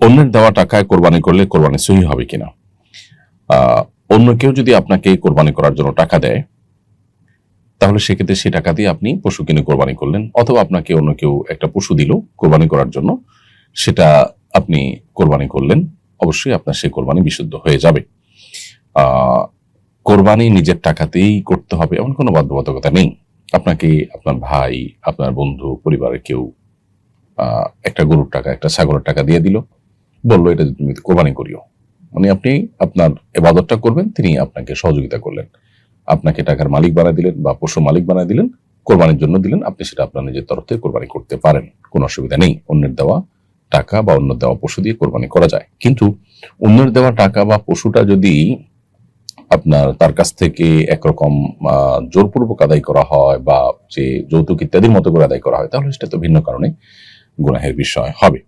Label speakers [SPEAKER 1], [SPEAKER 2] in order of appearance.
[SPEAKER 1] অন্যের দেওয়া টাকায় কোরবানি করলে কোরবানি সহি হবে কিনা। অন্য কেউ যদি আপনাকে কোরবানি করার জন্য টাকা দেয়, তাহলে সেক্ষেত্রে সেই টাকা দিয়ে আপনি পশু কিনে কোরবানি করলেন, অথবা আপনাকে অন্য কেউ একটা পশু দিল কোরবানি করার জন্য, সেটা আপনি কোরবানি করলেন, অবশ্যই আপনার সেই কোরবানি বিশুদ্ধ হয়ে যাবে। কোরবানি নিজের টাকাতেই করতে হবে এমন কোনো বাধ্যবাধকতা নেই। আপনাকে আপনার ভাই, আপনার বন্ধু, পরিবারের কেউ একটা গরুর টাকা, একটা ছাগলের টাকা দিয়ে দিল, বললো এটা তুমি কোরবানি করিও, মানে আপনি আপনার ইবাদতটা করবেন, তিনি আপনাকে সহযোগিতা করলেন, আপনাকে টাকার মালিক বানায় দিলেন বা পশু মালিক বানায় দিলেন, কোরবানির জন্য দিলেন, আপনি সেটা আপনার নিজের তরফ থেকে কোরবানি করতে পারেন, কোনো অসুবিধা নেই। অন্যের দেওয়া টাকা বা অন্য দেওয়া পশু দিয়ে কোরবানি করা যায়। কিন্তু অন্যের দেওয়া টাকা বা পশুটা যদি আপনার তার কাছ থেকে একরকম জোরপূর্বক আদায় করা হয় বা যে যৌতুক ইত্যাদির মতো করে আদায় করা হয়, তাহলে সেটা তো ভিন্ন কারণে গুনাহের বিষয় হবে।